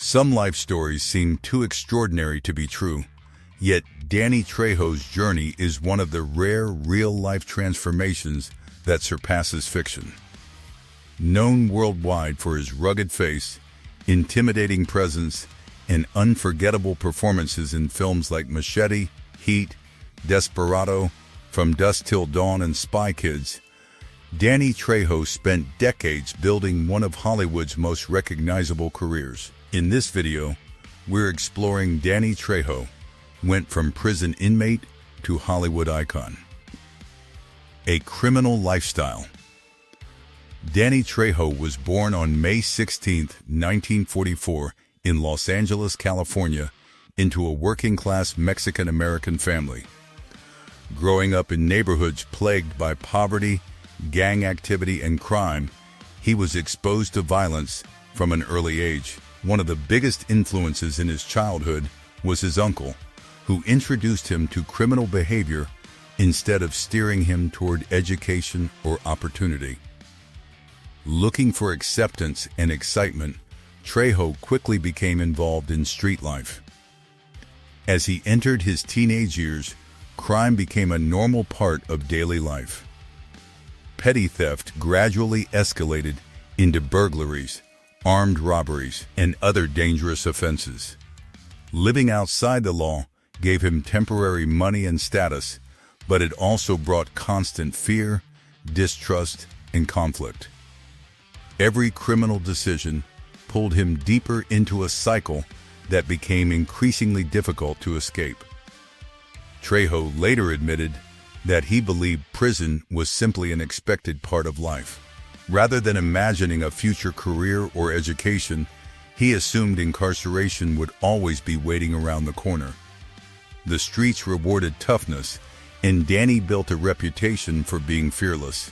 Some life stories seem too extraordinary to be true, yet Danny Trejo's journey is one of the rare real-life transformations that surpasses fiction. Known worldwide for his rugged face, intimidating presence, and unforgettable performances in films like Machete, Heat, Desperado, From Dusk Till Dawn, and Spy Kids, Danny Trejo spent decades building one of Hollywood's most recognizable careers. In this video, we're exploring Danny Trejo, went from prison inmate to Hollywood icon. A criminal lifestyle. Danny Trejo was born on May 16, 1944, in Los Angeles, California, into a working-class Mexican-American family. Growing up in neighborhoods plagued by poverty, gang activity, and crime, he was exposed to violence from an early age. One of the biggest influences in his childhood was his uncle, who introduced him to criminal behavior instead of steering him toward education or opportunity. Looking for acceptance and excitement, Trejo quickly became involved in street life. As he entered his teenage years, crime became a normal part of daily life. Petty theft gradually escalated into burglaries, armed robberies, and other dangerous offenses. Living outside the law gave him temporary money and status, but it also brought constant fear, distrust, and conflict. Every criminal decision pulled him deeper into a cycle that became increasingly difficult to escape. Trejo later admitted that he believed prison was simply an expected part of life. Rather than imagining a future career or education, he assumed incarceration would always be waiting around the corner. The streets rewarded toughness, and Danny built a reputation for being fearless.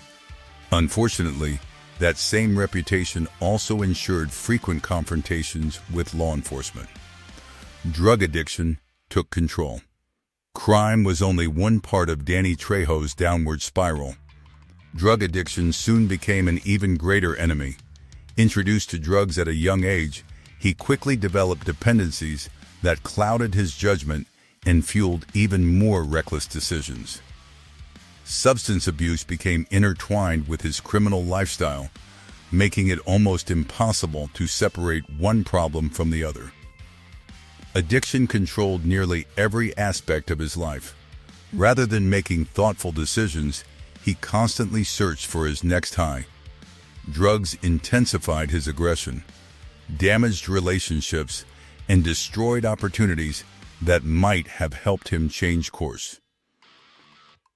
Unfortunately, that same reputation also ensured frequent confrontations with law enforcement. Drug addiction took control. Crime was only one part of Danny Trejo's downward spiral. Drug addiction soon became an even greater enemy. Introduced to drugs at a young age, he quickly developed dependencies that clouded his judgment and fueled even more reckless decisions. Substance abuse became intertwined with his criminal lifestyle, making it almost impossible to separate one problem from the other. Addiction controlled nearly every aspect of his life. Rather than making thoughtful decisions, he constantly searched for his next high. Drugs intensified his aggression, damaged relationships, and destroyed opportunities that might have helped him change course.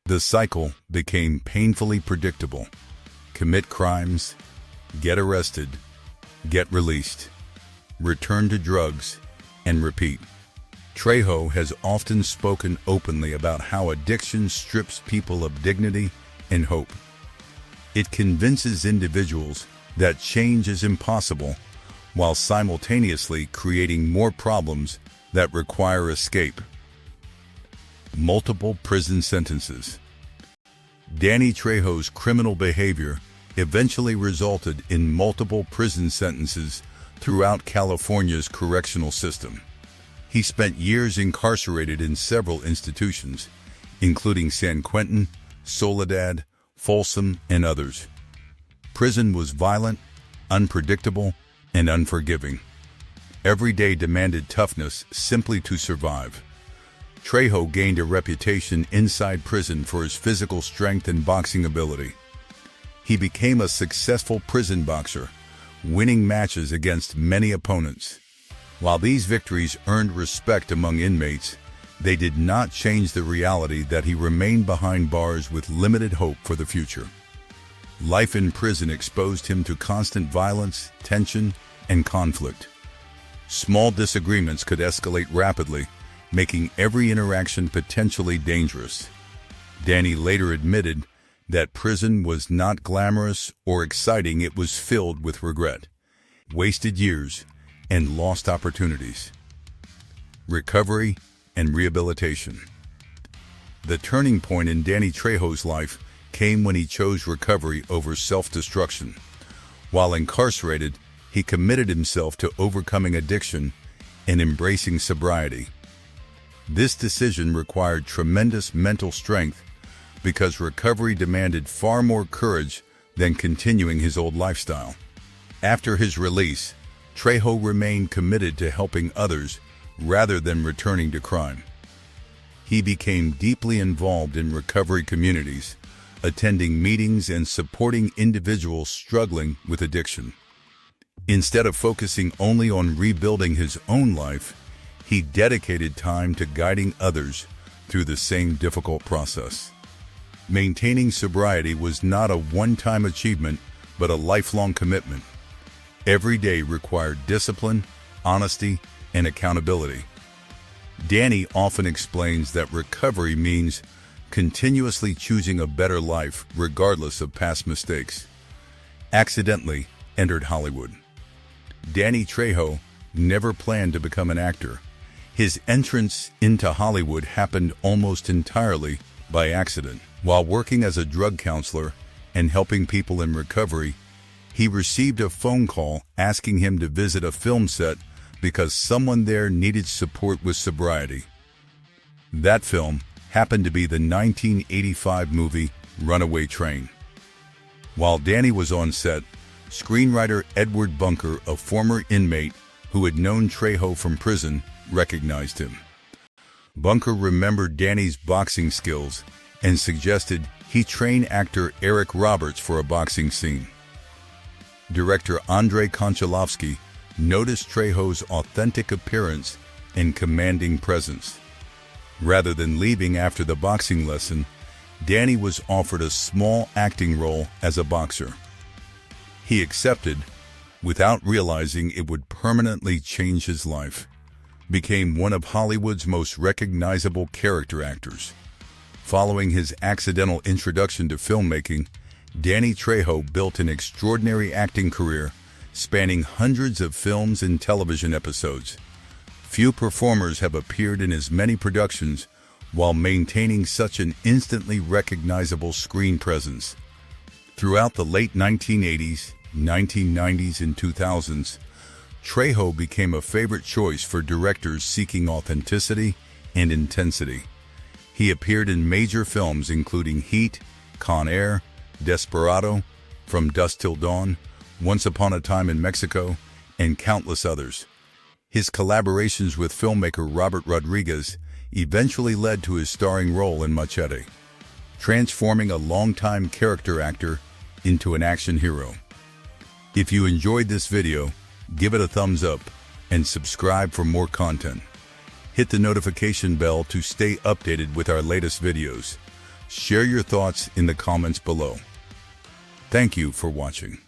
The cycle became painfully predictable. Commit crimes, get arrested, get released, return to drugs, and repeat. Trejo has often spoken openly about how addiction strips people of dignity and hope. It convinces individuals that change is impossible, while simultaneously creating more problems that require escape. Multiple prison sentences. Danny Trejo's criminal behavior eventually resulted in multiple prison sentences throughout California's correctional system. He spent years incarcerated in several institutions, including San Quentin, Soledad, Folsom, and others. Prison was violent, unpredictable, and unforgiving. Every day demanded toughness simply to survive. Trejo gained a reputation inside prison for his physical strength and boxing ability. He became a successful prison boxer, winning matches against many opponents. While these victories earned respect among inmates, they did not change the reality that he remained behind bars with limited hope for the future. Life in prison exposed him to constant violence, tension, and conflict. Small disagreements could escalate rapidly, making every interaction potentially dangerous. Danny later admitted that prison was not glamorous or exciting. It was filled with regret, wasted years, and lost opportunities. Recovery and rehabilitation. The turning point in Danny Trejo's life came when he chose recovery over self-destruction. While incarcerated, he committed himself to overcoming addiction and embracing sobriety. This decision required tremendous mental strength because recovery demanded far more courage than continuing his old lifestyle. After his release, Trejo remained committed to helping others rather than returning to crime. He became deeply involved in recovery communities, attending meetings and supporting individuals struggling with addiction. Instead of focusing only on rebuilding his own life, he dedicated time to guiding others through the same difficult process. Maintaining sobriety was not a one-time achievement, but a lifelong commitment. Every day required discipline, honesty, and accountability. Danny often explains that recovery means continuously choosing a better life regardless of past mistakes. Accidentally entered Hollywood. Danny Trejo never planned to become an actor. His entrance into Hollywood happened almost entirely by accident. While working as a drug counselor and helping people in recovery, he received a phone call asking him to visit a film set because someone there needed support with sobriety. That film happened to be the 1985 movie Runaway Train. While Danny was on set, screenwriter Edward Bunker, a former inmate who had known Trejo from prison, recognized him. Bunker remembered Danny's boxing skills and suggested he train actor Eric Roberts for a boxing scene. Director Andrei Konchalovsky noticed Trejo's authentic appearance and commanding presence. Rather than leaving after the boxing lesson, Danny was offered a small acting role as a boxer. He accepted, without realizing it would permanently change his life, became one of Hollywood's most recognizable character actors. Following his accidental introduction to filmmaking, Danny Trejo built an extraordinary acting career spanning hundreds of films and television episodes. Few performers have appeared in as many productions while maintaining such an instantly recognizable screen presence. Throughout the late 1980s, 1990s, and 2000s, Trejo became a favorite choice for directors seeking authenticity and intensity. He appeared in major films including Heat, Con Air, Desperado, From Dusk Till Dawn, Once Upon a Time in Mexico, and countless others. His collaborations with filmmaker Robert Rodriguez eventually led to his starring role in Machete, transforming a longtime character actor into an action hero. If you enjoyed this video, give it a thumbs up and subscribe for more content. Hit the notification bell to stay updated with our latest videos. Share your thoughts in the comments below. Thank you for watching.